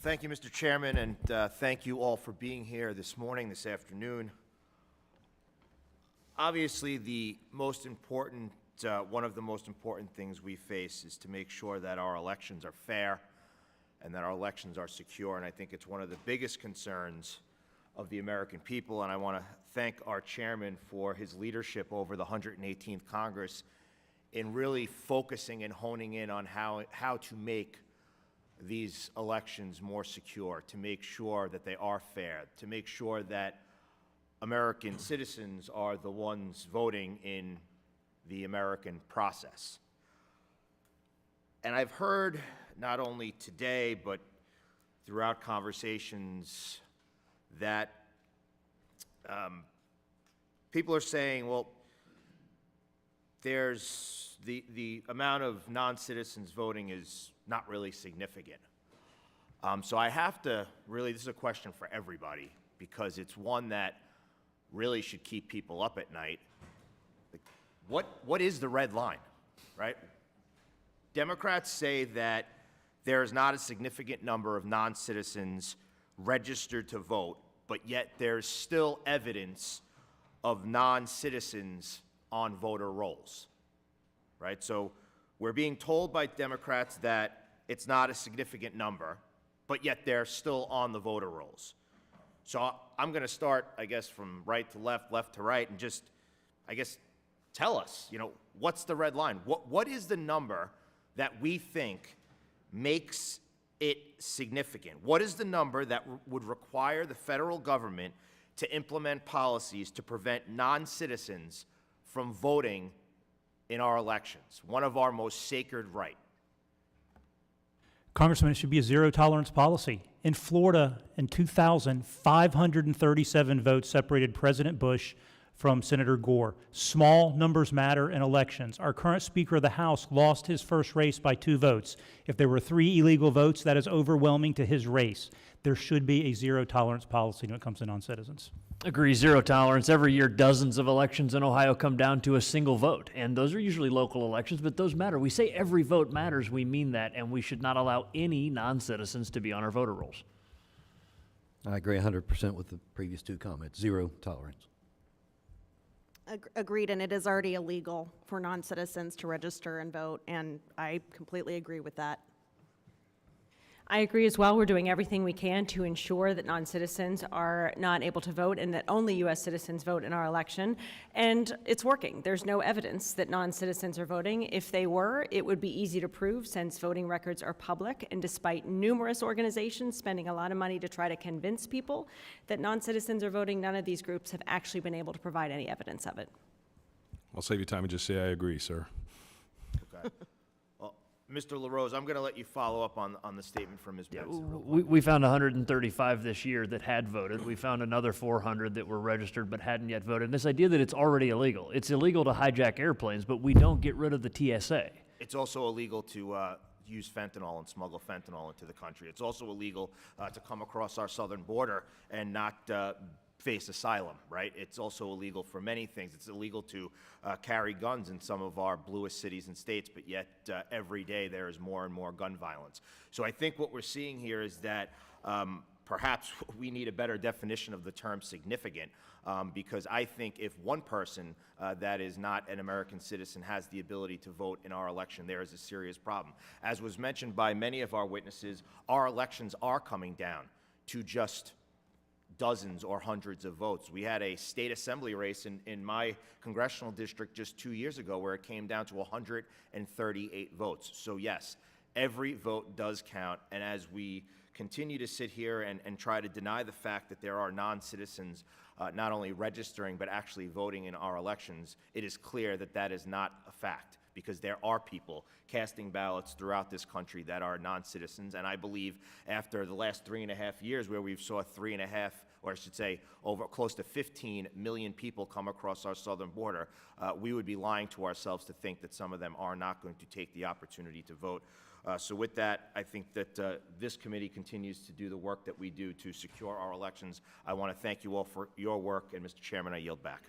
Thank you, Mr. Chairman, and thank you all for being here this morning, this afternoon. Obviously, the most important, one of the most important things we face is to make sure that our elections are fair and that our elections are secure, and I think it's one of the biggest concerns of the American people, and I want to thank our chairman for his leadership over the 118th Congress in really focusing and honing in on how to make these elections more secure, to make sure that they are fair, to make sure that American citizens are the ones voting in the American process. And I've heard, not only today, but throughout conversations, that people are saying, well, there's the amount of non-citizens voting is not really significant. So I have to really, this is a question for everybody, because it's one that really should keep people up at night. What is the red line, right? Democrats say that there is not a significant number of non-citizens registered to vote, but yet there's still evidence of non-citizens on voter rolls, right? So we're being told by Democrats that it's not a significant number, but yet they're still on the voter rolls. So I'm going to start, I guess, from right to left, left to right, and just, I guess, tell us, what's the red line? What is the number that we think makes it significant? What is the number that would require the federal government to implement policies to prevent non-citizens from voting in our elections, one of our most sacred rights? Congressman, it should be a zero-tolerance policy. In Florida, in 2000, 537 votes separated President Bush from Senator Gore. Small numbers matter in elections. Our current Speaker of the House lost his first race by 2 votes. If there were 3 illegal votes, that is overwhelming to his race. There should be a zero-tolerance policy when it comes to non-citizens. Agree, zero tolerance. Every year, dozens of elections in Ohio come down to a single vote, and those are usually local elections, but those matter. We say every vote matters, we mean that, and we should not allow any non-citizens to be on our voter rolls. I agree 100% with the previous 2 comments. Zero tolerance. Agreed, and it is already illegal for non-citizens to register and vote, and I completely agree with that. I agree as well. We're doing everything we can to ensure that non-citizens are not able to vote and that only U.S. citizens vote in our election. And it's working. There's no evidence that non-citizens are voting. If they were, it would be easy to prove since voting records are public. And despite numerous organizations spending a lot of money to try to convince people that non-citizens are voting, none of these groups have actually been able to provide any evidence of it. I'll save you time and just say I agree, sir. Okay. Mr. LaRose, I'm going to let you follow up on the statement from Ms. Benson. We found 135 this year that had voted. We found another 400 that were registered but hadn't yet voted. And this idea that it's already illegal. It's illegal to hijack airplanes, but we don't get rid of the TSA. It's also illegal to use fentanyl and smuggle fentanyl into the country. It's also illegal to come across our southern border and not face asylum, right? It's also illegal for many things. It's illegal to carry guns in some of our bluest cities and states, but yet every day there is more and more gun violence. So I think what we're seeing here is that perhaps we need a better definition of the term significant, because I think if one person that is not an American citizen has the ability to vote in our election, there is a serious problem. As was mentioned by many of our witnesses, our elections are coming down to just dozens or hundreds of votes. We had a state assembly race in my congressional district just 2 years ago where it came down to 138 votes. So yes, every vote does count, and as we continue to sit here and try to deny the fact that there are non-citizens not only registering but actually voting in our elections, it is clear that that is not a fact, because there are people casting ballots throughout this country that are non-citizens. And I believe after the last 3.5 years where we've saw 3.5, or I should say over close to 15 million people come across our southern border, we would be lying to ourselves to think that some of them are not going to take the opportunity to vote. So with that, I think that this committee continues to do the work that we do to secure our elections. I want to thank you all for your work, and Mr. Chairman, I yield back.